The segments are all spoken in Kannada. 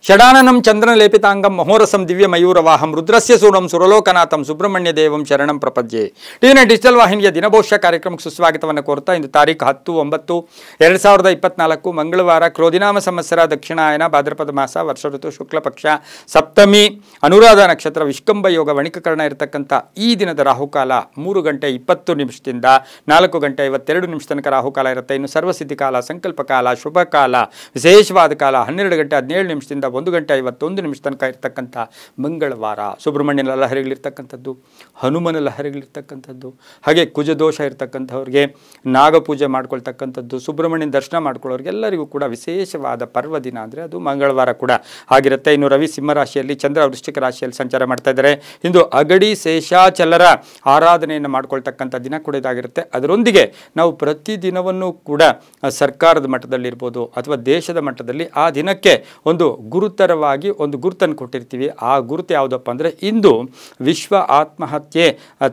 ಷಡಾನನಂ ಚಂದ್ರಲೇಪಿತಾಂಗಂ ಮಹೋರಸಂ ದಿವ್ಯ ಮಯೂರವಾಹಂ ರುದ್ರಸ್ಯ ಸೂರಂ ಸುರಲೋಕನಾಥಂ ಸುಬ್ರಹ್ಮಣ್ಯ ದೇವಂ ಶರಣಂ ಪ್ರಪದ್ಯೆ. ಟಿವಿನ ಡಿಜಿಟಲ್ ವಾಹಿನಿಯ ದಿನಭವಿಷ್ಯ ಕಾರ್ಯಕ್ರಮಕ್ಕೆ ಸುಸ್ವಾಗತವನ್ನು ಕೋರ್ತಾ ಇಂದು ತಾರೀಕು 10/9/2024 ಮಂಗಳವಾರ ಕ್ರೋಧಿನಾಮ ಸಂವತ್ಸರ ದಕ್ಷಿಣಾಯನ ಭಾದ್ರಪದ ಮಾಸ ವರ್ಷ ಋತು ಶುಕ್ಲ ಪಕ್ಷ ಸಪ್ತಮಿ ಅನುರಾಧ ನಕ್ಷತ್ರ ವಿಷ್ಕಂಭ ಯೋಗ ವಣಿಕಕರಣ ಇರತಕ್ಕಂಥ ಈ ದಿನದ ರಾಹುಕಾಲ 3:20 4:52 ತನಕ ರಾಹುಕಾಲ ಇರುತ್ತೆ. ಇನ್ನು ಸರ್ವಸಿದ್ಧಿ ಕಾಲ, ಸಂಕಲ್ಪ ಕಾಲ, ಶುಭ ಕಾಲ, ವಿಶೇಷವಾದ ಕಾಲ 12:17 1:51 ತನಕ ಇರ್ತಕ್ಕಂಥ ಮಂಗಳವಾರ. ಸುಬ್ರಹ್ಮಣ್ಯನ ಲಹರಿಗಳಿರ್ತಕ್ಕಂಥದ್ದು, ಹನುಮನ ಲಹರಿಗಳಿರ್ತಕ್ಕಂಥದ್ದು, ಹಾಗೆ ಕುಜದೋಷ ಇರ್ತಕ್ಕಂಥವ್ರಿಗೆ ನಾಗಪೂಜೆ ಮಾಡ್ಕೊಳ್ತಕ್ಕಂಥದ್ದು, ಸುಬ್ರಹ್ಮಣ್ಯನ ದರ್ಶನ ಮಾಡ್ಕೊಳ್ಳೋರಿಗೆಲ್ಲರಿಗೂ ಕೂಡ ವಿಶೇಷವಾದ ಪರ್ವ ದಿನ ಅಂದರೆ ಅದು ಮಂಗಳವಾರ ಕೂಡ ಆಗಿರುತ್ತೆ. ಇನ್ನು ರವಿ ಸಿಂಹರಾಶಿಯಲ್ಲಿ, ಚಂದ್ರ ವೃಶ್ಚಿಕ ರಾಶಿಯಲ್ಲಿ ಸಂಚಾರ ಮಾಡ್ತಾ ಇದ್ದಾರೆ. ಇಂದು ಅಗಡಿ ಶೇಷಾಚಲರ ಆರಾಧನೆಯನ್ನು ಮಾಡ್ಕೊಳ್ತಕ್ಕಂಥ ದಿನ ಕೂಡ ಇದಾಗಿರುತ್ತೆ. ಅದರೊಂದಿಗೆ ನಾವು ಪ್ರತಿದಿನವನ್ನು ಕೂಡ ಸರ್ಕಾರದ ಮಟ್ಟದಲ್ಲಿರ್ಬೋದು ಅಥವಾ ದೇಶದ ಮಟ್ಟದಲ್ಲಿ ಆ ದಿನಕ್ಕೆ ಒಂದು ಗುರುತರವಾಗಿ ಒಂದು ಗುರುತನ್ನು ಕೊಟ್ಟಿರ್ತೀವಿ. ಆ ಗುರುತು ಯಾವುದಪ್ಪ ಅಂದರೆ ಇಂದು ವಿಶ್ವ ಆತ್ಮಹತ್ಯೆ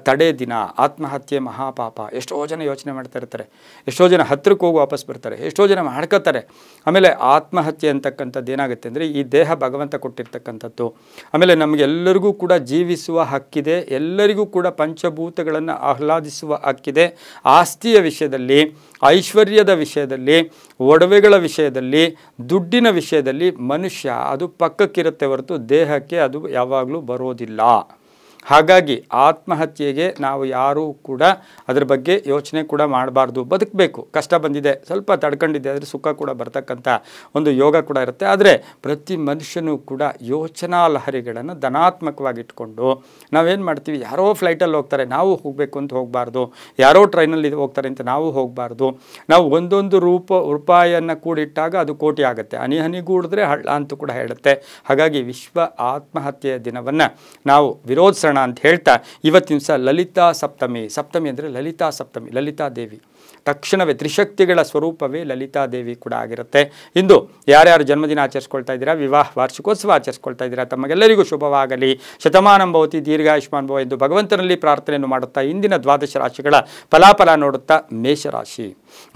ತಡೆ ದಿನ. ಆತ್ಮಹತ್ಯೆ ಮಹಾಪಾಪ. ಎಷ್ಟೋ ಜನ ಯೋಚನೆ ಮಾಡ್ತಾ ಇರ್ತಾರೆ, ಎಷ್ಟೋ ಜನ ಹತ್ತಿರಕ್ಕೆ ಹೋಗಿ ವಾಪಸ್ ಬರ್ತಾರೆ, ಎಷ್ಟೋ ಜನ ಮಾಡ್ಕೋತಾರೆ. ಆಮೇಲೆ ಆತ್ಮಹತ್ಯೆ ಅಂತಕ್ಕಂಥದ್ದು ಏನಾಗುತ್ತೆ ಅಂದರೆ ಈ ದೇಹ ಭಗವಂತ ಕೊಟ್ಟಿರ್ತಕ್ಕಂಥದ್ದು. ಆಮೇಲೆ ನಮಗೆಲ್ಲರಿಗೂ ಕೂಡ ಜೀವಿಸುವ ಹಕ್ಕಿದೆ, ಎಲ್ಲರಿಗೂ ಕೂಡ ಪಂಚಭೂತಗಳನ್ನು ಆಹ್ಲಾದಿಸುವ ಹಕ್ಕಿದೆ. ಆಸ್ತಿಯ ವಿಷಯದಲ್ಲಿ, ಐಶ್ವರ್ಯದ ವಿಷಯದಲ್ಲಿ, ಒಡವೆಗಳ ವಿಷಯದಲ್ಲಿ, ದುಡ್ಡಿನ ವಿಷಯದಲ್ಲಿ ಮನುಷ್ಯ ಅದು ಪಕ್ಕಕ್ಕಿರುತ್ತೆ ಹೊರತು ದೇಹಕ್ಕೆ ಅದು ಯಾವಾಗಲೂ ಬರೋದಿಲ್ಲ. ಹಾಗಾಗಿ ಆತ್ಮಹತ್ಯೆಗೆ ನಾವು ಯಾರೂ ಕೂಡ ಅದರ ಬಗ್ಗೆ ಯೋಚನೆ ಕೂಡ ಮಾಡಬಾರ್ದು. ಬದುಕಬೇಕು, ಕಷ್ಟ ಬಂದಿದೆ, ಸ್ವಲ್ಪ ತಡ್ಕೊಂಡಿದ್ದೆ ಆದರೆ ಸುಖ ಕೂಡ ಬರ್ತಕ್ಕಂಥ ಒಂದು ಯೋಗ ಕೂಡ ಇರುತ್ತೆ. ಆದರೆ ಪ್ರತಿ ಮನುಷ್ಯನೂ ಕೂಡ ಯೋಚನಾ ಲಹರಿಗಳನ್ನು ಧನಾತ್ಮಕವಾಗಿ ಇಟ್ಕೊಂಡು ನಾವೇನು ಮಾಡ್ತೀವಿ, ಯಾರೋ ಫ್ಲೈಟಲ್ಲಿ ಹೋಗ್ತಾರೆ ನಾವು ಹೋಗಬೇಕು ಅಂತ ಹೋಗಬಾರ್ದು, ಯಾರೋ ಟ್ರೈನಲ್ಲಿ ಹೋಗ್ತಾರೆ ಅಂತ ನಾವು ಹೋಗಬಾರ್ದು. ನಾವು ಒಂದೊಂದು ರೂಪಾಯಿಯನ್ನು ಕೂಡಿಟ್ಟಾಗ ಅದು ಕೋಟಿ ಆಗುತ್ತೆ, ಹನಿ ಹನಿಗೂಡಿದ್ರೆ ಹಳ್ಳ ಅಂತೂ ಕೂಡ ಹೇಳುತ್ತೆ. ಹಾಗಾಗಿ ವಿಶ್ವ ಆತ್ಮಹತ್ಯೆಯ ದಿನವನ್ನು ನಾವು ವಿರೋಧಿಸೋಣ ಅಂತ ಹೇಳ್ತಾ ಇವತ್ತಿನ ದಿವಸ ಲಲಿತಾ ಸಪ್ತಮಿ. ಸಪ್ತಮಿ ಅಂದರೆ ಲಲಿತಾ ಸಪ್ತಮಿ, ಲಲಿತಾ ದೇವಿ. ತಕ್ಷಣವೇ ತ್ರಿಶಕ್ತಿಗಳ ಸ್ವರೂಪವೇ ಲಲಿತಾ ದೇವಿ ಕೂಡ ಆಗಿರುತ್ತೆ. ಇಂದು ಯಾರ್ಯಾರು ಜನ್ಮದಿನ ಆಚರಿಸ್ಕೊಳ್ತಾ ಇದ್ದೀರಾ, ವಿವಾಹ ವಾರ್ಷಿಕೋತ್ಸವ ಆಚರಿಸ್ಕೊಳ್ತಾ ಇದ್ದೀರಾ, ತಮಗೆಲ್ಲರಿಗೂ ಶುಭವಾಗಲಿ, ಶತಮಾನಂ ಭವತಿ, ದೀರ್ಘಾಯುಷ್ಮಾನ್ ಭವ ಎಂದು ಭಗವಂತನಲ್ಲಿ ಪ್ರಾರ್ಥನೆಯನ್ನು ಮಾಡುತ್ತಾ ಇಂದಿನ 12 ರಾಶಿಗಳ ಫಲಾಫಲ ನೋಡುತ್ತಾ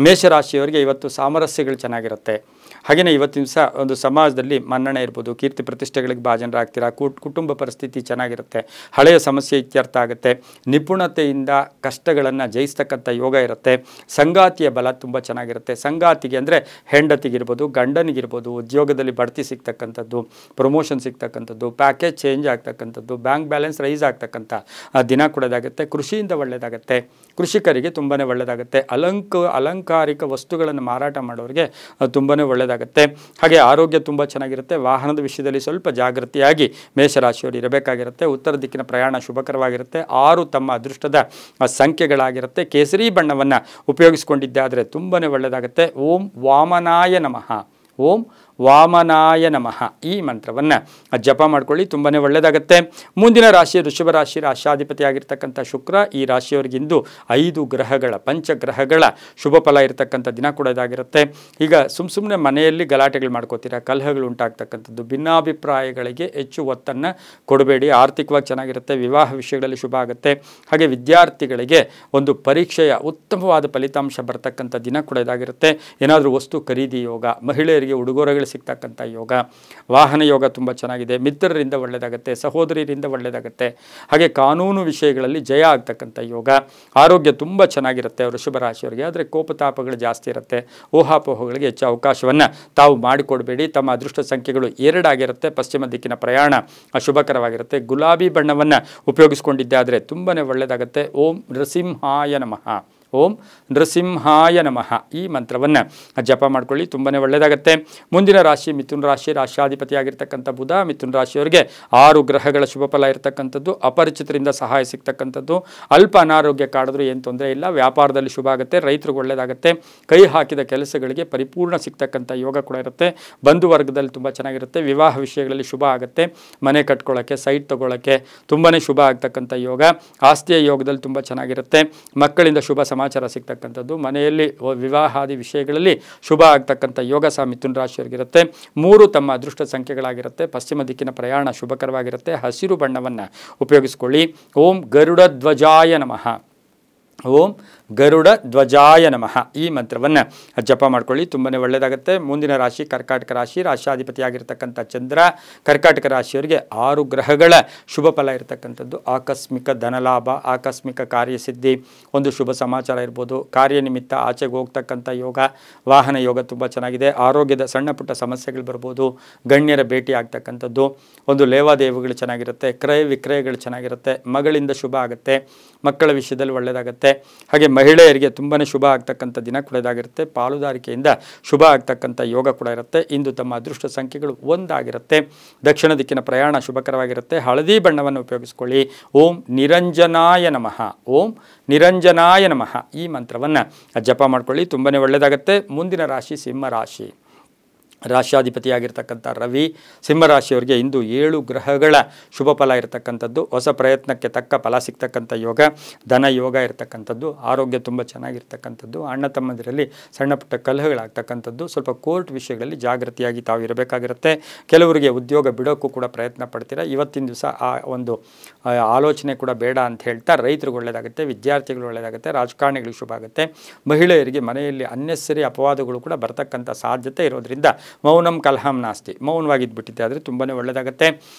ಮೇಷರಾಶಿಯವರಿಗೆ ಇವತ್ತು ಸಾಮರಸ್ಯಗಳು ಚೆನ್ನಾಗಿರುತ್ತೆ. ಹಾಗೆಯೇ ಇವತ್ತಿನ ದಿವಸ ಒಂದು ಸಮಾಜದಲ್ಲಿ ಮನ್ನಣೆ ಇರ್ಬೋದು, ಕೀರ್ತಿ ಪ್ರತಿಷ್ಠೆಗಳಿಗೆ ಭಾಜನರಾಗ್ತೀರಾ, ಕುಟುಂಬ ಪರಿಸ್ಥಿತಿ ಚೆನ್ನಾಗಿರುತ್ತೆ, ಹಳೆಯ ಸಮಸ್ಯೆ ಇತ್ಯರ್ಥ ಆಗುತ್ತೆ, ನಿಪುಣತೆಯಿಂದ ಕಷ್ಟಗಳನ್ನು ಜಯಿಸ್ತಕ್ಕಂಥ ಯೋಗ ಇರುತ್ತೆ. ಸಂಗಾತಿಯ ಬಲ ತುಂಬ ಚೆನ್ನಾಗಿರುತ್ತೆ. ಸಂಗಾತಿಗೆ ಅಂದರೆ ಹೆಂಡತಿಗಿರ್ಬೋದು, ಗಂಡನಿಗಿರ್ಬೋದು, ಉದ್ಯೋಗದಲ್ಲಿ ಬಡ್ತಿ ಸಿಗ್ತಕ್ಕಂಥದ್ದು, ಪ್ರಮೋಷನ್ ಸಿಗ್ತಕ್ಕಂಥದ್ದು, ಪ್ಯಾಕೇಜ್ ಚೇಂಜ್ ಆಗ್ತಕ್ಕಂಥದ್ದು, ಬ್ಯಾಂಕ್ ಬ್ಯಾಲೆನ್ಸ್ ರೈಸ್ ಆಗ್ತಕ್ಕಂಥ ದಿನ ಕೂಡ ಇದಾಗುತ್ತೆ. ಕೃಷಿಯಿಂದ ಒಳ್ಳೆಯದಾಗುತ್ತೆ, ಕೃಷಿಕರಿಗೆ ತುಂಬಾ ಒಳ್ಳೆಯದಾಗುತ್ತೆ. ಅಲಂಕಾರಿಕ ವಸ್ತುಗಳನ್ನು ಮಾರಾಟ ಮಾಡೋರಿಗೆ ತುಂಬಾ ಒಳ್ಳೆಯದಾಗುತ್ತೆ. ಹಾಗೆ ಆರೋಗ್ಯ ತುಂಬ ಚೆನ್ನಾಗಿರುತ್ತೆ. ವಾಹನದ ವಿಷಯದಲ್ಲಿ ಸ್ವಲ್ಪ ಜಾಗೃತಿಯಾಗಿ ಮೇಷರಾಶಿಯವರು ಇರಬೇಕಾಗಿರುತ್ತೆ. ಉತ್ತರ ದಿಕ್ಕಿನ ಪ್ರಯಾಣ ಶುಭಕರವಾಗಿರುತ್ತೆ. 6 ತಮ್ಮ ಅದೃಷ್ಟದ ಸಂಖ್ಯೆಗಳಾಗಿರುತ್ತೆ. ಕೇಸರಿ ಬಣ್ಣವನ್ನು ಉಪಯೋಗಿಸ್ಕೊಂಡಿದ್ದಾದರೆ ತುಂಬಾ ಒಳ್ಳೆಯದಾಗುತ್ತೆ. ಓಂ ವಾಮನಾಯ ನಮಃ, ಓಂ ವಾಮನಾಯ ನಮಃ ಈ ಮಂತ್ರವನ್ನು ಜಪ ಮಾಡ್ಕೊಳ್ಳಿ, ತುಂಬಾ ಒಳ್ಳೆಯದಾಗುತ್ತೆ. ಮುಂದಿನ ರಾಶಿ ಋಷಭ ರಾಶಿ. ರಾಶಾಧಿಪತಿ ಆಗಿರ್ತಕ್ಕಂಥ ಶುಕ್ರ ಈ ರಾಶಿಯವರಿಗಿಂದು 5 ಗ್ರಹಗಳ ಪಂಚಗ್ರಹಗಳ ಶುಭ ಫಲ ಇರತಕ್ಕಂಥ ದಿನ ಕೂಡ ಇದಾಗಿರುತ್ತೆ. ಈಗ ಸುಮ್ಮನೆ ಮನೆಯಲ್ಲಿ ಗಲಾಟೆಗಳು ಮಾಡ್ಕೋತೀರಾ, ಕಲಹಗಳು ಉಂಟಾಗ್ತಕ್ಕಂಥದ್ದು, ಭಿನ್ನಾಭಿಪ್ರಾಯಗಳಿಗೆ ಹೆಚ್ಚು ಒತ್ತನ್ನು ಕೊಡಬೇಡಿ. ಆರ್ಥಿಕವಾಗಿ ಚೆನ್ನಾಗಿರುತ್ತೆ. ವಿವಾಹ ವಿಷಯಗಳಲ್ಲಿ ಶುಭ ಆಗುತ್ತೆ. ಹಾಗೆ ವಿದ್ಯಾರ್ಥಿಗಳಿಗೆ ಒಂದು ಪರೀಕ್ಷೆಯ ಉತ್ತಮವಾದ ಫಲಿತಾಂಶ ಬರ್ತಕ್ಕಂಥ ದಿನ ಕೂಡ ಇದಾಗಿರುತ್ತೆ. ಏನಾದರೂ ವಸ್ತು ಖರೀದಿ ಯೋಗ, ಮಹಿಳೆಯರಿಗೆ ಉಡುಗೊರೆಗಳು ಸಿಗ್ತಕ್ಕಂಥ ಯೋಗ, ವಾಹನ ಯೋಗ ತುಂಬ ಚೆನ್ನಾಗಿದೆ. ಮಿತ್ರರಿಂದ ಒಳ್ಳೆಯದಾಗುತ್ತೆ, ಸಹೋದರಿಯರಿಂದ ಒಳ್ಳೆಯದಾಗುತ್ತೆ. ಹಾಗೆ ಕಾನೂನು ವಿಷಯಗಳಲ್ಲಿ ಜಯ ಆಗ್ತಕ್ಕಂಥ ಯೋಗ. ಆರೋಗ್ಯ ತುಂಬ ಚೆನ್ನಾಗಿರುತ್ತೆ ವೃಷಭ ರಾಶಿಯವರಿಗೆ. ಆದರೆ ಕೋಪತಾಪಗಳು ಜಾಸ್ತಿ ಇರುತ್ತೆ. ಊಹಾಪೋಹಗಳಿಗೆ ಹೆಚ್ಚು ಅವಕಾಶವನ್ನು ತಾವು ಮಾಡಿಕೊಡಬೇಡಿ. ತಮ್ಮ ಅದೃಷ್ಟ ಸಂಖ್ಯೆಗಳು 2 ಆಗಿರುತ್ತೆ. ಪಶ್ಚಿಮ ದಿಕ್ಕಿನ ಪ್ರಯಾಣ ಶುಭಕರವಾಗಿರುತ್ತೆ. ಗುಲಾಬಿ ಬಣ್ಣವನ್ನು ಉಪಯೋಗಿಸ್ಕೊಂಡಿದ್ದಾದರೆ ತುಂಬಾ ಒಳ್ಳೆಯದಾಗುತ್ತೆ. ಓಂ ನೃಸಿಂಹಾಯ ನಮಃ, ಓಂ ನೃಸಿಂಹಾಯ ನಮಃ ಈ ಮಂತ್ರವನ್ನು ಜಪ ಮಾಡ್ಕೊಳ್ಳಿ, ತುಂಬಾ ಒಳ್ಳೆಯದಾಗುತ್ತೆ. ಮುಂದಿನ ರಾಶಿ ಮಿಥುನ ರಾಶಿ. ರಾಶಾಧಿಪತಿಯಾಗಿರ್ತಕ್ಕಂಥ ಬುಧ ಮಿಥುನ ರಾಶಿಯವರಿಗೆ 6 ಗ್ರಹಗಳ ಶುಭ ಫಲ ಇರತಕ್ಕಂಥದ್ದು. ಅಪರಿಚಿತರಿಂದ ಸಹಾಯ ಸಿಗ್ತಕ್ಕಂಥದ್ದು. ಅಲ್ಪ ಅನಾರೋಗ್ಯ ಕಾಡಿದ್ರೂ ಏನು ತೊಂದರೆ ಇಲ್ಲ. ವ್ಯಾಪಾರದಲ್ಲಿ ಶುಭ ಆಗುತ್ತೆ. ರೈತರಿಗೆ ಒಳ್ಳೆಯದಾಗುತ್ತೆ. ಕೈ ಹಾಕಿದ ಕೆಲಸಗಳಿಗೆ ಪರಿಪೂರ್ಣ ಸಿಗ್ತಕ್ಕಂಥ ಯೋಗ ಕೂಡ ಇರುತ್ತೆ. ಬಂಧು ವರ್ಗದಲ್ಲಿ ತುಂಬ ಚೆನ್ನಾಗಿರುತ್ತೆ. ವಿವಾಹ ವಿಷಯಗಳಲ್ಲಿ ಶುಭ ಆಗುತ್ತೆ. ಮನೆ ಕಟ್ಕೊಳ್ಳೋಕ್ಕೆ, ಸೈಟ್ ತೊಗೊಳ್ಳೋಕ್ಕೆ ತುಂಬಾ ಶುಭ ಆಗ್ತಕ್ಕಂಥ ಯೋಗ. ಆಸ್ತಿಯ ಯೋಗದಲ್ಲಿ ತುಂಬ ಚೆನ್ನಾಗಿರುತ್ತೆ. ಮಕ್ಕಳಿಂದ ಶುಭ ಸಮಾಚಾರ ಸಿಗ್ತಕ್ಕಂಥದ್ದು. ಮನೆಯಲ್ಲಿ ವಿವಾಹಾದಿ ವಿಷಯಗಳಲ್ಲಿ ಶುಭ ಆಗ್ತಕ್ಕಂಥ ಯೋಗ ಸಹ ಮಿಥುನ ರಾಶಿಯವರಿಗಿರುತ್ತೆ. 3 ತಮ್ಮ ಅದೃಷ್ಟ ಸಂಖ್ಯೆಗಳಾಗಿರುತ್ತೆ. ಪಶ್ಚಿಮ ದಿಕ್ಕಿನ ಪ್ರಯಾಣ ಶುಭಕರವಾಗಿರುತ್ತೆ. ಹಸಿರು ಬಣ್ಣವನ್ನು ಉಪಯೋಗಿಸ್ಕೊಳ್ಳಿ. ಓಂ ಗರುಡ ಧ್ವಜಾಯ ನಮಃ, ಓಂ ಗರುಡ ಧ್ವಜಾಯ ನಮಃ ಈ ಮಂತ್ರವನ್ನು ಜಪ ಮಾಡ್ಕೊಳ್ಳಿ, ತುಂಬಾ ಒಳ್ಳೆಯದಾಗುತ್ತೆ. ಮುಂದಿನ ರಾಶಿ ಕರ್ಕಾಟಕ ರಾಶಿ, ರಾಶಾಧಿಪತಿಯಾಗಿರ್ತಕ್ಕಂಥ ಚಂದ್ರ. ಕರ್ಕಾಟಕ ರಾಶಿಯವರಿಗೆ 6 ಗ್ರಹಗಳ ಶುಭ ಫಲ ಇರತಕ್ಕಂಥದ್ದು. ಆಕಸ್ಮಿಕ ಧನಲಾಭ, ಆಕಸ್ಮಿಕ ಕಾರ್ಯಸಿದ್ಧಿ, ಒಂದು ಶುಭ ಸಮಾಚಾರ ಇರ್ಬೋದು, ಕಾರ್ಯನಿಮಿತ್ತ ಆಚೆಗೆ ಹೋಗ್ತಕ್ಕಂಥ ಯೋಗ, ವಾಹನ ಯೋಗ ತುಂಬ ಚೆನ್ನಾಗಿದೆ. ಆರೋಗ್ಯದ ಸಣ್ಣ ಪುಟ್ಟ ಸಮಸ್ಯೆಗಳು ಬರ್ಬೋದು, ಗಣ್ಯರ ಭೇಟಿ ಆಗ್ತಕ್ಕಂಥದ್ದು, ಒಂದು ಲೇವಾದೇವಿಗಳು ಚೆನ್ನಾಗಿರುತ್ತೆ, ಕ್ರಯ ವಿಕ್ರಯಗಳು ಚೆನ್ನಾಗಿರುತ್ತೆ, ಮಗಳಿಂದ ಶುಭ ಆಗುತ್ತೆ, ಮಕ್ಕಳ ವಿಷಯದಲ್ಲಿ ಒಳ್ಳೆಯದಾಗುತ್ತೆ. ಹಾಗೆ ಮಹಿಳೆಯರಿಗೆ ತುಂಬಾ ಶುಭ ಆಗ್ತಕ್ಕಂಥ ದಿನ ಕೂಡ ಇದಾಗಿರುತ್ತೆ. ಪಾಲುದಾರಿಕೆಯಿಂದ ಶುಭ ಆಗ್ತಕ್ಕಂಥ ಯೋಗ ಕೂಡ ಇರುತ್ತೆ. ಇಂದು ತಮ್ಮ ಅದೃಷ್ಟ ಸಂಖ್ಯೆಗಳು 1 ಆಗಿರುತ್ತೆ. ದಕ್ಷಿಣ ದಿಕ್ಕಿನ ಪ್ರಯಾಣ ಶುಭಕರವಾಗಿರುತ್ತೆ. ಹಳದಿ ಬಣ್ಣವನ್ನು ಉಪಯೋಗಿಸ್ಕೊಳ್ಳಿ. ಓಂ ನಿರಂಜನಾಯ ನಮಃ, ಓಂ ನಿರಂಜನಾಯ ನಮಃ ಈ ಮಂತ್ರವನ್ನು ಜಪ ಮಾಡ್ಕೊಳ್ಳಿ, ತುಂಬಾ ಒಳ್ಳೆಯದಾಗುತ್ತೆ. ಮುಂದಿನ ರಾಶಿ ಸಿಂಹ ರಾಶಿ. ರಾಶ್ಯಾಧಿಪತಿಯಾಗಿರ್ತಕ್ಕಂಥ ರವಿ. ಸಿಂಹರಾಶಿಯವರಿಗೆ ಇಂದು 7 ಗ್ರಹಗಳ ಶುಭ ಫಲ ಇರತಕ್ಕಂಥದ್ದು. ಹೊಸ ಪ್ರಯತ್ನಕ್ಕೆ ತಕ್ಕ ಫಲ ಸಿಗ್ತಕ್ಕಂಥ ಯೋಗ, ಧನ ಯೋಗ ಇರತಕ್ಕಂಥದ್ದು. ಆರೋಗ್ಯ ತುಂಬ ಚೆನ್ನಾಗಿರ್ತಕ್ಕಂಥದ್ದು. ಅಣ್ಣ ತಮ್ಮಂದಿರಲ್ಲಿ ಸಣ್ಣ ಪುಟ್ಟ ಕಲಹಗಳಾಗ್ತಕ್ಕಂಥದ್ದು. ಸ್ವಲ್ಪ ಕೋರ್ಟ್ ವಿಷಯಗಳಲ್ಲಿ ಜಾಗೃತಿಯಾಗಿ ತಾವು ಇರಬೇಕಾಗಿರುತ್ತೆ. ಕೆಲವರಿಗೆ ಉದ್ಯೋಗ ಬಿಡೋಕ್ಕೂ ಕೂಡ ಪ್ರಯತ್ನ ಪಡ್ತೀರಾ. ಇವತ್ತಿನ ದಿವಸ ಆ ಒಂದು ಆಲೋಚನೆ ಕೂಡ ಬೇಡ ಅಂತ ಹೇಳ್ತಾ ರೈತರಿಗೆ ಒಳ್ಳೆಯದಾಗುತ್ತೆ, ವಿದ್ಯಾರ್ಥಿಗಳು ಒಳ್ಳೆಯದಾಗುತ್ತೆ, ರಾಜಕಾರಣಿಗಳಿಗೆ ಶುಭ ಆಗುತ್ತೆ. ಮಹಿಳೆಯರಿಗೆ ಮನೆಯಲ್ಲಿ ಅನ್ನೆಸರಿ ಅಪವಾದಗಳು ಕೂಡ ಬರ್ತಕ್ಕಂಥ ಸಾಧ್ಯತೆ ಇರೋದ್ರಿಂದ ಮೌನಂ ಕಲಹಂ ನಾಸ್ತಿ, ಮೌನವಾಗಿದ್ದುಬಿಟ್ಟಿದೆ ಆದರೆ ತುಂಬಾ ಒಳ್ಳೆಯದಾಗುತ್ತೆ.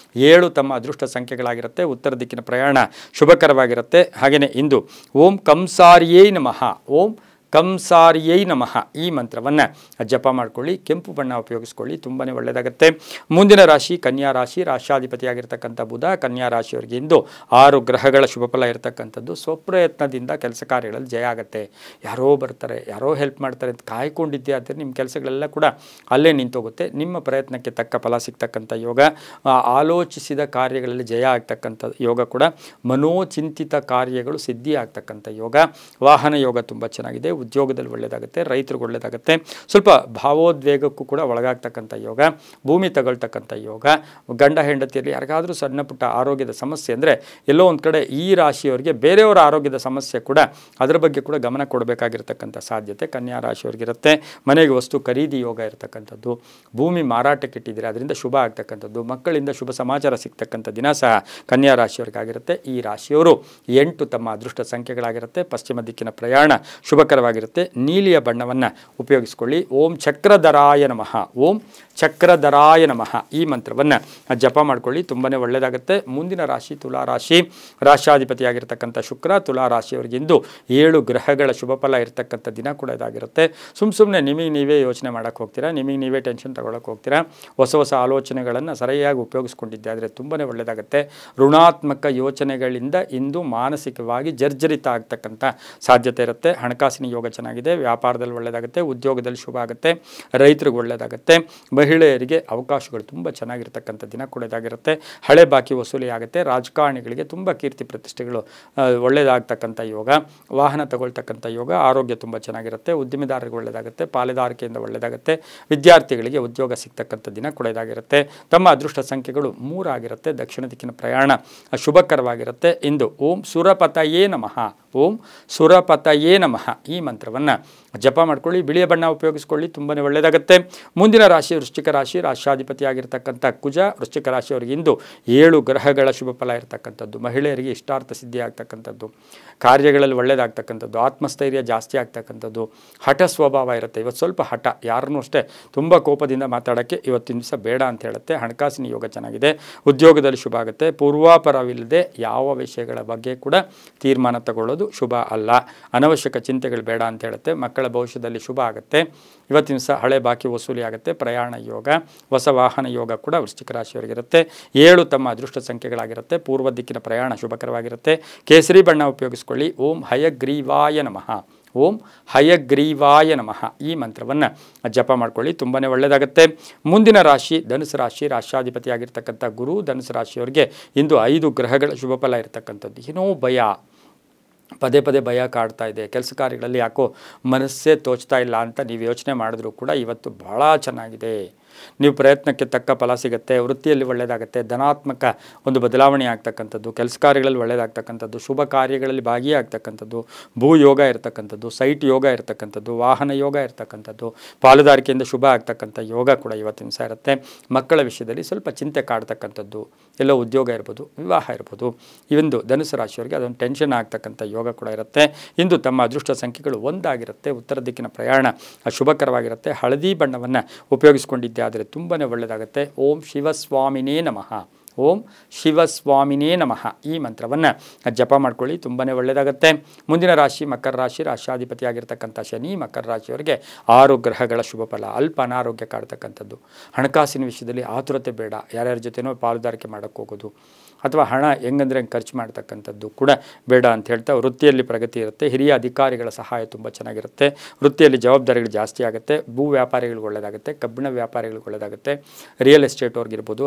7 ತಮ್ಮ ಅದೃಷ್ಟ ಸಂಖ್ಯೆಗಳಾಗಿರುತ್ತೆ. ಉತ್ತರ ದಿಕ್ಕಿನ ಪ್ರಯಾಣ ಶುಭಕರವಾಗಿರುತ್ತೆ. ಹಾಗೆಯೇ ಇಂದು ಓಂ ಕಂಸಾರಿಯೇ ನಮಃ, ಓಂ ಕಂಸಾರಿಯೈ ನಮಃ ಈ ಮಂತ್ರವನ್ನು ಜಪ ಮಾಡ್ಕೊಳ್ಳಿ, ಕೆಂಪು ಬಣ್ಣ ಉಪಯೋಗಿಸ್ಕೊಳ್ಳಿ, ತುಂಬಾ ಒಳ್ಳೆಯದಾಗುತ್ತೆ. ಮುಂದಿನ ರಾಶಿ ಕನ್ಯಾ ರಾಶಿ. ರಾಶಾಧಿಪತಿಯಾಗಿರ್ತಕ್ಕಂಥ ಬುಧ. ಕನ್ಯಾ ರಾಶಿಯವರಿಗೆ ಇಂದು 6 ಗ್ರಹಗಳ ಶುಭ ಫಲ ಇರತಕ್ಕಂಥದ್ದು. ಸ್ವಪ್ರಯತ್ನದಿಂದ ಕೆಲಸ ಕಾರ್ಯಗಳಲ್ಲಿ ಜಯ ಆಗುತ್ತೆ. ಯಾರೋ ಬರ್ತಾರೆ, ಯಾರೋ ಹೆಲ್ಪ್ ಮಾಡ್ತಾರೆ ಅಂತ ಕಾಯ್ಕೊಂಡಿದ್ದೆ ಆದರೆ ನಿಮ್ಮ ಕೆಲಸಗಳೆಲ್ಲ ಕೂಡ ಅಲ್ಲೇ ನಿಂತೋಗುತ್ತೆ. ನಿಮ್ಮ ಪ್ರಯತ್ನಕ್ಕೆ ತಕ್ಕ ಫಲ ಸಿಗ್ತಕ್ಕಂಥ ಯೋಗ, ಆಲೋಚಿಸಿದ ಕಾರ್ಯಗಳಲ್ಲಿ ಜಯ ಆಗ್ತಕ್ಕಂಥ ಯೋಗ ಕೂಡ, ಮನೋಚಿಂತಿತ ಕಾರ್ಯಗಳು ಸಿದ್ಧಿ ಆಗ್ತಕ್ಕಂಥ ಯೋಗ, ವಾಹನ ಯೋಗ ತುಂಬ ಚೆನ್ನಾಗಿದೆ. ಉದ್ಯೋಗದಲ್ಲಿ ಒಳ್ಳೆಯದಾಗುತ್ತೆ, ರೈತರಿಗೆ ಒಳ್ಳೆಯದಾಗುತ್ತೆ. ಸ್ವಲ್ಪ ಭಾವೋದ್ವೇಗಕ್ಕೂ ಕೂಡ ಒಳಗಾಗ್ತಕ್ಕಂಥ ಯೋಗ, ಭೂಮಿ ತಗೊಳ್ತಕ್ಕಂಥ ಯೋಗ, ಗಂಡ ಹೆಂಡತಿಯಲ್ಲಿ ಯಾರಿಗಾದರೂ ಸಣ್ಣ ಪುಟ್ಟ ಆರೋಗ್ಯದ ಸಮಸ್ಯೆ ಅಂದರೆ ಎಲ್ಲೋ ಒಂದು ಕಡೆ ಈ ರಾಶಿಯವರಿಗೆ ಬೇರೆಯವರ ಆರೋಗ್ಯದ ಸಮಸ್ಯೆ ಕೂಡ ಅದರ ಬಗ್ಗೆ ಕೂಡ ಗಮನ ಕೊಡಬೇಕಾಗಿರ್ತಕ್ಕಂಥ ಸಾಧ್ಯತೆ ಕನ್ಯಾ ರಾಶಿಯವರಿಗಿರುತ್ತೆ. ಮನೆಗೆ ವಸ್ತು ಖರೀದಿ ಯೋಗ ಇರತಕ್ಕಂಥದ್ದು, ಭೂಮಿ ಮಾರಾಟಕ್ಕೆ ಇಟ್ಟಿದ್ದೀರಿ ಅದರಿಂದ ಶುಭ ಆಗ್ತಕ್ಕಂಥದ್ದು, ಮಕ್ಕಳಿಂದ ಶುಭ ಸಮಾಚಾರ ಸಿಗ್ತಕ್ಕಂಥ ದಿನ ಸಹ ಕನ್ಯಾ ರಾಶಿಯವರಿಗಾಗಿರುತ್ತೆ. ಈ ರಾಶಿಯವರು 8 ತಮ್ಮ ಅದೃಷ್ಟ ಸಂಖ್ಯೆಗಳಾಗಿರುತ್ತೆ. ಪಶ್ಚಿಮ ದಿಕ್ಕಿನ ಪ್ರಯಾಣ ಶುಭಕರವಾಗಿರುತ್ತೆ. ನೀಲಿಯ ಬಣ್ಣವನ್ನು ಉಪಯೋಗಿಸ್ಕೊಳ್ಳಿ. ಓಂ ಚಕ್ರಧರಾಯ ನಮಃ, ಓಂ ಚಕ್ರಧರಾಯ ನಮಃ ಈ ಮಂತ್ರವನ್ನು ಜಪ ಮಾಡ್ಕೊಳ್ಳಿ, ತುಂಬಾ ಒಳ್ಳೆಯದಾಗುತ್ತೆ. ಮುಂದಿನ ರಾಶಿ ತುಲಾ ರಾಶಿ. ರಾಶಾಧಿಪತಿಯಾಗಿರ್ತಕ್ಕಂಥ ಶುಕ್ರ. ತುಲಾ ರಾಶಿಯವರಿಗಿಂದು 7 ಗ್ರಹಗಳ ಶುಭ ಫಲ ಇರತಕ್ಕಂಥ ದಿನ ಕೂಡ ಇದಾಗಿರುತ್ತೆ. ಸುಮ್ಮನೆ ನಿಮಗೆ ನೀವೇ ಯೋಚನೆ ಮಾಡೋಕ್ಕೆ ಹೋಗ್ತೀರಾ, ನಿಮಗೆ ನೀವೇ ಟೆನ್ಷನ್ ತಗೊಳ್ಳೋಕೆ ಹೋಗ್ತೀರಾ. ಹೊಸ ಆಲೋಚನೆಗಳನ್ನು ಸರಿಯಾಗಿ ಉಪಯೋಗಿಸ್ಕೊಂಡಿದ್ದೆ ಆದರೆ ತುಂಬಾ ಒಳ್ಳೆಯದಾಗುತ್ತೆ. ಋಣಾತ್ಮಕ ಯೋಚನೆಗಳಿಂದ ಇಂದು ಮಾನಸಿಕವಾಗಿ ಜರ್ಜರಿತ ಆಗ್ತಕ್ಕಂಥ ಸಾಧ್ಯತೆ ಇರುತ್ತೆ. ಹಣಕಾಸಿನ ಯೋಗ ಚೆನ್ನಾಗಿದೆ, ವ್ಯಾಪಾರದಲ್ಲಿ ಒಳ್ಳೆಯದಾಗುತ್ತೆ, ಉದ್ಯೋಗದಲ್ಲಿ ಶುಭ ಆಗುತ್ತೆ, ರೈತರಿಗೆ ಒಳ್ಳೆಯದಾಗುತ್ತೆ, ಮಹಿಳೆಯರಿಗೆ ಅವಕಾಶಗಳು ತುಂಬ ಚೆನ್ನಾಗಿರ್ತಕ್ಕಂಥ ದಿನ ಕೂಡ ಇದಾಗಿರುತ್ತೆ. ಹಳೆ ಬಾಕಿ ವಸೂಲಿ ಆಗುತ್ತೆ. ರಾಜಕಾರಣಿಗಳಿಗೆ ತುಂಬ ಕೀರ್ತಿ ಪ್ರತಿಷ್ಠೆಗಳು ಒಳ್ಳೆಯದಾಗ್ತಕ್ಕಂಥ ಯೋಗ, ವಾಹನ ತಗೊಳ್ತಕ್ಕಂಥ ಯೋಗ, ಆರೋಗ್ಯ ತುಂಬ ಚೆನ್ನಾಗಿರುತ್ತೆ, ಉದ್ಯಮಿದಾರರಿಗೆ ಒಳ್ಳೆಯದಾಗುತ್ತೆ, ಪಾಲುದಾರಿಕೆಯಿಂದ ಒಳ್ಳೆಯದಾಗುತ್ತೆ, ವಿದ್ಯಾರ್ಥಿಗಳಿಗೆ ಉದ್ಯೋಗ ಸಿಗ್ತಕ್ಕಂಥ ದಿನ ಕೂಡ ಇದಾಗಿರುತ್ತೆ. ತಮ್ಮ ಅದೃಷ್ಟ ಸಂಖ್ಯೆಗಳು 3 ಆಗಿರುತ್ತೆ. ದಕ್ಷಿಣ ದಿಕ್ಕಿನ ಪ್ರಯಾಣ ಶುಭಕರವಾಗಿರುತ್ತೆ. ಇಂದು ಓಂ ಸುರಪತಯೇ ನಮಃ, ಓಂ ಸುರಪತಯೇ ನಮಃ ಈ ಮಂತ್ರವನ್ನು ಜಪ ಮಾಡ್ಕೊಳ್ಳಿ, ಬಿಳಿಯ ಬಣ್ಣ ಉಪಯೋಗಿಸ್ಕೊಳ್ಳಿ, ತುಂಬಾ ಒಳ್ಳೆಯದಾಗುತ್ತೆ. ಮುಂದಿನ ರಾಶಿ ವೃಶ್ಚಿಕ ರಾಶಿ. ರಾಶಾಧಿಪತಿಯಾಗಿರ್ತಕ್ಕಂಥ ಕುಜ. ವೃಶ್ಚಿಕ ರಾಶಿಯವರಿಗೆ ಇಂದು 7 ಗ್ರಹಗಳ ಶುಭ ಫಲ ಇರತಕ್ಕಂಥದ್ದು. ಮಹಿಳೆಯರಿಗೆ ಇಷ್ಟಾರ್ಥ ಸಿದ್ಧಿ ಆಗ್ತಕ್ಕಂಥದ್ದು, ಕಾರ್ಯಗಳಲ್ಲಿ ಒಳ್ಳೆಯದಾಗ್ತಕ್ಕಂಥದ್ದು, ಆತ್ಮಸ್ಥೈರ್ಯ ಜಾಸ್ತಿ ಆಗ್ತಕ್ಕಂಥದ್ದು, ಹಠ ಸ್ವಭಾವ ಇರುತ್ತೆ. ಇವತ್ತು ಸ್ವಲ್ಪ ಹಠ, ಯಾರನ್ನೂ ಅಷ್ಟೇ ತುಂಬ ಕೋಪದಿಂದ ಮಾತಾಡೋಕ್ಕೆ ಇವತ್ತಿನ ದಿವಸ ಬೇಡ ಅಂತ ಹೇಳುತ್ತೆ. ಹಣಕಾಸಿನ ಯೋಗ ಚೆನ್ನಾಗಿದೆ, ಉದ್ಯೋಗದಲ್ಲಿ ಶುಭ ಆಗುತ್ತೆ. ಪೂರ್ವಾಪರವಿಲ್ಲದೆ ಯಾವ ವಿಷಯಗಳ ಬಗ್ಗೆ ಕೂಡ ತೀರ್ಮಾನ ತಗೊಳ್ಳೋದು ಶುಭ ಅಲ್ಲ. ಅನವಶ್ಯಕ ಚಿಂತೆಗಳು ಬೇಡ ಅಂತ ಹೇಳುತ್ತೆ. ಮಕ್ಕಳ ಭವಿಷ್ಯದಲ್ಲಿ ಶುಭ ಆಗುತ್ತೆ. ಇವತ್ತಿನ ದಿವಸ ಹಳೆ ಬಾಕಿ ವಸೂಲಿ ಆಗುತ್ತೆ. ಪ್ರಯಾಣ ಯೋಗ, ಹೊಸ ವಾಹನ ಯೋಗ ಕೂಡ ವೃಶ್ಚಿಕ ರಾಶಿಯವರಿಗಿರುತ್ತೆ. 7 ತಮ್ಮ ಅದೃಷ್ಟ ಸಂಖ್ಯೆಗಳಾಗಿರುತ್ತೆ. ಪೂರ್ವ ದಿಕ್ಕಿನ ಪ್ರಯಾಣ ಶುಭಕರವಾಗಿರುತ್ತೆ. ಕೇಸರಿ ಬಣ್ಣ ಉಪಯೋಗಿಸ್ಕೊಳ್ಳಿ. ಓಂ ಹಯಗ್ರೀವಾಯ ನಮಃ, ಓಂ ಹಯಗ್ರೀವಾಯ ನಮಃ ಈ ಮಂತ್ರವನ್ನು ಜಪ ಮಾಡ್ಕೊಳ್ಳಿ, ತುಂಬಾ ಒಳ್ಳೆಯದಾಗುತ್ತೆ. ಮುಂದಿನ ರಾಶಿ ಧನುಸು ರಾಶಿ. ರಾಶಾಧಿಪತಿಯಾಗಿರ್ತಕ್ಕಂಥ ಗುರು. ಧನುಸು ರಾಶಿಯವರಿಗೆ ಇಂದು 5 ಗ್ರಹಗಳ ಶುಭ ಫಲ ಇರತಕ್ಕಂಥದ್ದು. ಏನೋ ಭಯ, ಪದೇ ಪದೇ ಭಯ ಕಾಡ್ತಾ ಇದೆ, ಕೆಲಸ ಕಾರ್ಯಗಳಲ್ಲಿ ಯಾಕೋ ಮನಸ್ಸೇ ತೋಚ್ತಾ ಇಲ್ಲ ಅಂತ ನೀವು ಯೋಚನೆ ಮಾಡಿದ್ರೂ ಕೂಡ ಇವತ್ತು ಭಾಳ ಚೆನ್ನಾಗಿದೆ. ನೀವು ಪ್ರಯತ್ನಕ್ಕೆ ತಕ್ಕ ಫಲ ಸಿಗುತ್ತೆ, ವೃತ್ತಿಯಲ್ಲಿ ಒಳ್ಳೆಯದಾಗುತ್ತೆ, ಧನಾತ್ಮಕ ಒಂದು ಬದಲಾವಣೆ ಆಗ್ತಕ್ಕಂಥದ್ದು, ಕೆಲಸ ಕಾರ್ಯಗಳಲ್ಲಿ ಒಳ್ಳೆಯದಾಗ್ತಕ್ಕಂಥದ್ದು, ಶುಭ ಕಾರ್ಯಗಳಲ್ಲಿ ಭಾಗಿಯಾಗ್ತಕ್ಕಂಥದ್ದು, ಭೂ ಯೋಗ ಇರತಕ್ಕಂಥದ್ದು, ಸೈಟ್ ಯೋಗ ಇರತಕ್ಕಂಥದ್ದು, ವಾಹನ ಯೋಗ ಇರತಕ್ಕಂಥದ್ದು, ಪಾಲುದಾರಿಕೆಯಿಂದ ಶುಭ ಆಗ್ತಕ್ಕಂಥ ಯೋಗ ಕೂಡ ಇವತ್ತಿನ ದಿವಸ ಇರುತ್ತೆ. ಮಕ್ಕಳ ವಿಷಯದಲ್ಲಿ ಸ್ವಲ್ಪ ಚಿಂತೆ ಕಾಡ್ತಕ್ಕಂಥದ್ದು, ಎಲ್ಲೋ ಉದ್ಯೋಗ ಇರ್ಬೋದು, ವಿವಾಹ ಇರ್ಬೋದು, ಇವಂದು ಧನುಸು ರಾಶಿಯವರಿಗೆ ಅದೊಂದು ಟೆನ್ಷನ್ ಆಗ್ತಕ್ಕಂಥ ಯೋಗ ಕೂಡ ಇರುತ್ತೆ. ಇಂದು ತಮ್ಮ ಅದೃಷ್ಟ ಸಂಖ್ಯೆಗಳು ಒಂದಾಗಿರುತ್ತೆ. ಉತ್ತರ ದಿಕ್ಕಿನ ಪ್ರಯಾಣ ಶುಭಕರವಾಗಿರುತ್ತೆ. ಹಳದಿ ಬಣ್ಣವನ್ನು ಉಪಯೋಗಿಸ್ಕೊಂಡಿದ್ದೆ ಆದರೆ ತುಂಬಾ ಒಳ್ಳೆಯದಾಗುತ್ತೆ. ಓಂ ಶಿವಸ್ವಾಮಿನೇ ನಮಃ, ಓಂ ಶಿವಸ್ವಾಮಿನೇ ನಮಃ ಈ ಮಂತ್ರವನ್ನು ಜಪ ಮಾಡ್ಕೊಳ್ಳಿ, ತುಂಬಾ ಒಳ್ಳೆಯದಾಗುತ್ತೆ. ಮುಂದಿನ ರಾಶಿ ಮಕರ ರಾಶಿ. ರಾಷ್ಟ್ರಾಧಿಪತಿಯಾಗಿರ್ತಕ್ಕಂಥ ಶನಿ ಮಕರ ರಾಶಿಯವರಿಗೆ 6 ಗ್ರಹಗಳ ಶುಭ ಫಲ. ಅಲ್ಪ ಅನಾರೋಗ್ಯ ಕಾಡ್ತಕ್ಕಂಥದ್ದು, ಹಣಕಾಸಿನ ವಿಷಯದಲ್ಲಿ ಆತುರತೆ ಬೇಡ. ಯಾರ್ಯಾರ ಜೊತೆನೋ ಪಾಲುದಾರಿಕೆ ಮಾಡೋಕ್ಕೆ ಹೋಗೋದು ಅಥವಾ ಹಣ ಹೆಂಗಂದ್ರೆ ಖರ್ಚು ಮಾಡ್ತಕ್ಕಂಥದ್ದು ಕೂಡ ಬೇಡ ಅಂತ ಹೇಳ್ತಾ ವೃತ್ತಿಯಲ್ಲಿ ಪ್ರಗತಿ ಇರುತ್ತೆ. ಹಿರಿಯ ಅಧಿಕಾರಿಗಳ ಸಹಾಯ ತುಂಬ ಚೆನ್ನಾಗಿರುತ್ತೆ. ವೃತ್ತಿಯಲ್ಲಿ ಜವಾಬ್ದಾರಿಗಳು ಜಾಸ್ತಿ ಆಗುತ್ತೆ. ಭೂ ವ್ಯಾಪಾರಿಗಳಿಗೆ ಒಳ್ಳೆಯದಾಗುತ್ತೆ, ಕಬ್ಬಿಣ ವ್ಯಾಪಾರಿಗಳಿಗೆ ಒಳ್ಳೆಯದಾಗುತ್ತೆ, ರಿಯಲ್ ಎಸ್ಟೇಟ್ ಅವ್ರಿಗಿರ್ಬೋದು,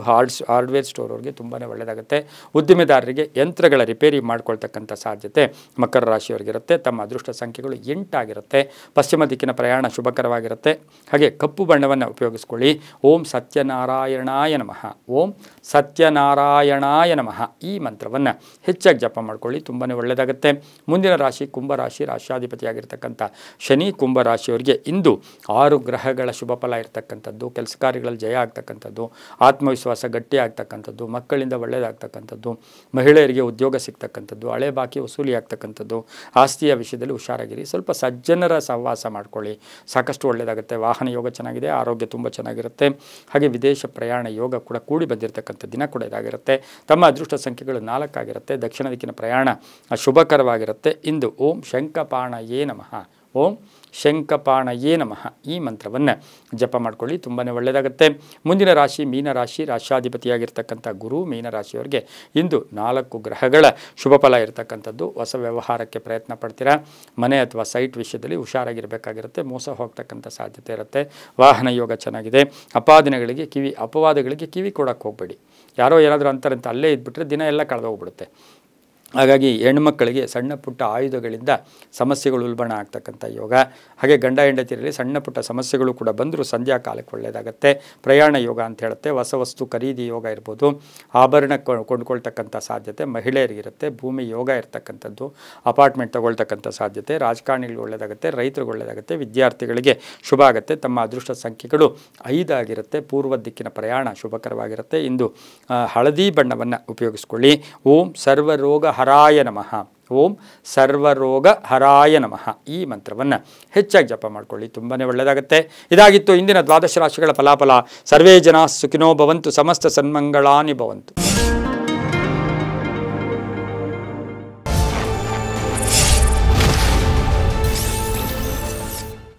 ಹಾರ್ಡ್ವೇರ್ ಸ್ಟೋರ್ ಅವ್ರಿಗೆ ತುಂಬಾ ಒಳ್ಳೆಯದಾಗುತ್ತೆ. ಉದ್ದಿಮೆದಾರರಿಗೆ ಯಂತ್ರಗಳ ರಿಪೇರಿ ಮಾಡ್ಕೊಳ್ತಕ್ಕಂಥ ಸಾಧ್ಯತೆ ಮಕರ ರಾಶಿಯವರಿಗಿರುತ್ತೆ. ತಮ್ಮ ಅದೃಷ್ಟ ಸಂಖ್ಯೆಗಳು 8 ಆಗಿರುತ್ತೆ. ಪಶ್ಚಿಮ ದಿಕ್ಕಿನ ಪ್ರಯಾಣ ಶುಭಕರವಾಗಿರುತ್ತೆ. ಹಾಗೆ ಕಪ್ಪು ಬಣ್ಣವನ್ನು ಉಪಯೋಗಿಸ್ಕೊಳ್ಳಿ. ಓಂ ಸತ್ಯನಾರಾಯಣಾಯ ನಮಃ, ಓಂ ಸತ್ಯನಾರಾಯಣಾಯ ನಮಃ ಈ ಮಂತ್ರವನ್ನು ಹೆಚ್ಚಾಗಿ ಜಪ ಮಾಡ್ಕೊಳ್ಳಿ, ತುಂಬಾ ಒಳ್ಳೆಯದಾಗುತ್ತೆ. ಮುಂದಿನ ರಾಶಿ ಕುಂಭರಾಶಿ. ರಾಷ್ಟ್ರಾಧಿಪತಿಯಾಗಿರ್ತಕ್ಕಂಥ ಶನಿ ಕುಂಭರಾಶಿಯವರಿಗೆ ಇಂದು 6 ಗ್ರಹಗಳ ಶುಭ ಫಲ ಇರತಕ್ಕಂಥದ್ದು, ಕೆಲಸ ಕಾರ್ಯಗಳಲ್ಲಿ ಜಯ ಆಗ್ತಕ್ಕಂಥದ್ದು, ಆತ್ಮವಿಶ್ವಾಸ ಗಟ್ಟಿ ಆಗ್ತಕ್ಕಂಥದ್ದು, ಮಕ್ಕಳಿಂದ ಒಳ್ಳೆಯದಾಗ್ತಕ್ಕಂಥದ್ದು, ಮಹಿಳೆಯರಿಗೆ ಉದ್ಯೋಗ ಸಿಗ್ತಕ್ಕಂಥದ್ದು, ಹಳೆ ಬಾಕಿ ವಸೂಲಿ ಆಗ್ತಕ್ಕಂಥದ್ದು, ಆಸ್ತಿಯ ವಿಷಯದಲ್ಲಿ ಹುಷಾರಾಗಿರಿ. ಸ್ವಲ್ಪ ಸಜ್ಜನರ ಸಹವಾಸ ಮಾಡ್ಕೊಳ್ಳಿ, ಸಾಕಷ್ಟು ಒಳ್ಳೆಯದಾಗುತ್ತೆ. ವಾಹನ ಯೋಗ ಚೆನ್ನಾಗಿದೆ, ಆರೋಗ್ಯ ತುಂಬ ಚೆನ್ನಾಗಿರುತ್ತೆ. ಹಾಗೆ ವಿದೇಶ ಪ್ರಯಾಣ ಯೋಗ ಕೂಡ ಕೂಡಿ ಬಂದಿರತಕ್ಕಂಥ ದಿನ ಕೂಡ ಇದಾಗಿರುತ್ತೆ. ತಮ್ಮ ಅದೃಷ್ಟ ಸಂಖ್ಯೆಗಳು 4 ಆಗಿರುತ್ತೆ. ದಕ್ಷಿಣ ದಿಕ್ಕಿನ ಪ್ರಯಾಣ ಶುಭಕರವಾಗಿರುತ್ತೆ. ಇಂದು ಓಂ ಶಂಖಪಾಣಯೇ ನಮಃ, ಓಂ ಶಂಖಪಾಣಯೇ ನಮಃ ಈ ಮಂತ್ರವನ್ನು ಜಪ ಮಾಡ್ಕೊಳ್ಳಿ, ತುಂಬಾ ಒಳ್ಳೆಯದಾಗುತ್ತೆ. ಮುಂದಿನ ರಾಶಿ ಮೀನರಾಶಿ. ರಾಷ್ಟ್ರಾಧಿಪತಿಯಾಗಿರ್ತಕ್ಕಂಥ ಗುರು ಮೀನರಾಶಿಯವರಿಗೆ ಇಂದು 4 ಗ್ರಹಗಳ ಶುಭ ಫಲ ಇರತಕ್ಕಂಥದ್ದು. ಹೊಸ ವ್ಯವಹಾರಕ್ಕೆ ಪ್ರಯತ್ನ ಪಡ್ತೀರಾ. ಮನೆ ಅಥವಾ ಸೈಟ್ ವಿಷಯದಲ್ಲಿ ಹುಷಾರಾಗಿರಬೇಕಾಗಿರುತ್ತೆ. ಮೋಸ ಹೋಗ್ತಕ್ಕಂಥ ಸಾಧ್ಯತೆ ಇರುತ್ತೆ. ವಾಹನ ಯೋಗ ಚೆನ್ನಾಗಿದೆ. ಅಪವಾದಗಳಿಗೆ ಕಿವಿ ಕೊಡೋಕ್ಕೆ ಹೋಗಬೇಡಿ. ಯಾರೋ ಏನಾದರೂ ಅಂತಾರಂತ ಅಲ್ಲೇ ಇದ್ಬಿಟ್ರೆ ದಿನ ಎಲ್ಲ ಕಳೆದೋಗ್ಬಿಡುತ್ತೆ. ಹಾಗಾಗಿ ಹೆಣ್ಮಕ್ಕಳಿಗೆ ಸಣ್ಣ ಪುಟ್ಟ ಆಯುಧಗಳಿಂದ ಸಮಸ್ಯೆಗಳು ಉಲ್ಬಣ ಆಗ್ತಕ್ಕಂಥ ಯೋಗ. ಹಾಗೆ ಗಂಡ ಹೆಂಡತಿಯರಲ್ಲಿ ಸಣ್ಣ ಪುಟ್ಟ ಸಮಸ್ಯೆಗಳು ಕೂಡ ಬಂದರೂ ಸಂಧ್ಯಾ ಕಾಲಕ್ಕೆ ಒಳ್ಳೆಯದಾಗುತ್ತೆ. ಪ್ರಯಾಣ ಯೋಗ ಅಂತ ಹೇಳುತ್ತೆ. ಹೊಸ ವಸ್ತು ಖರೀದಿ ಯೋಗ ಇರ್ಬೋದು, ಆಭರಣ ಕೊಂಡ್ಕೊಳ್ತಕ್ಕಂಥ ಸಾಧ್ಯತೆ ಮಹಿಳೆಯರಿಗಿರುತ್ತೆ. ಭೂಮಿ ಯೋಗ ಇರ್ತಕ್ಕಂಥದ್ದು, ಅಪಾರ್ಟ್ಮೆಂಟ್ ತಗೊಳ್ತಕ್ಕಂಥ ಸಾಧ್ಯತೆ, ರಾಜಕಾರಣಿಗಳಿಗೆ ಒಳ್ಳೆಯದಾಗುತ್ತೆ, ರೈತರಿಗೆ ಒಳ್ಳೆಯದಾಗುತ್ತೆ, ವಿದ್ಯಾರ್ಥಿಗಳಿಗೆ ಶುಭ ಆಗುತ್ತೆ. ತಮ್ಮ ಅದೃಷ್ಟ ಸಂಖ್ಯೆಗಳು 5 ಆಗಿರುತ್ತೆ. ಪೂರ್ವ ದಿಕ್ಕಿನ ಪ್ರಯಾಣ ಶುಭಕರವಾಗಿರುತ್ತೆ. ಇಂದು ಹಳದಿ ಬಣ್ಣವನ್ನು ಉಪಯೋಗಿಸ್ಕೊಳ್ಳಿ. ಓಂ ಸರ್ವರೋಗ ಹರಾಯ ನಮಃ, ಓಂ ಸರ್ವರೋಗ ಹರಾಯ ನಮಃ ಈ ಮಂತ್ರವನ್ನು ಹೆಚ್ಚಾಗಿ ಜಪ ಮಾಡ್ಕೊಳ್ಳಿ, ತುಂಬಾ ಒಳ್ಳೆಯದಾಗುತ್ತೆ. ಇದಾಗಿತ್ತು ಇಂದಿನ ದ್ವಾದಶ ರಾಶಿಗಳ ಫಲಾಫಲ. ಸರ್ವೇ ಜನ ಸುಖಿನೋ ಭವಂತು, ಸಮಸ್ತ ಸನ್ಮಂಗಳಾನಿ ಭವಂತು.